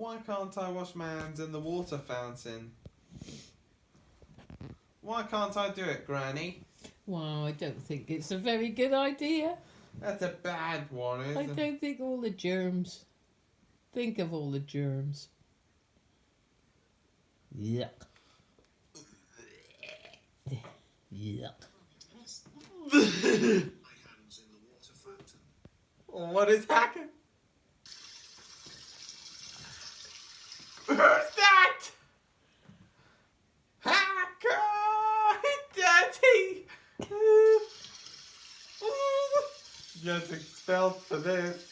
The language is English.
Why can't I wash my hands in the water fountain? Why can't I do it, Granny? Well, I don't think it's a very good idea. That's a bad one, I isn't it? don't think all the germs. Think of all the germs. Yuck. Yuck. What is happening? Who's that? Hacker! Daddy! Get expelled for this.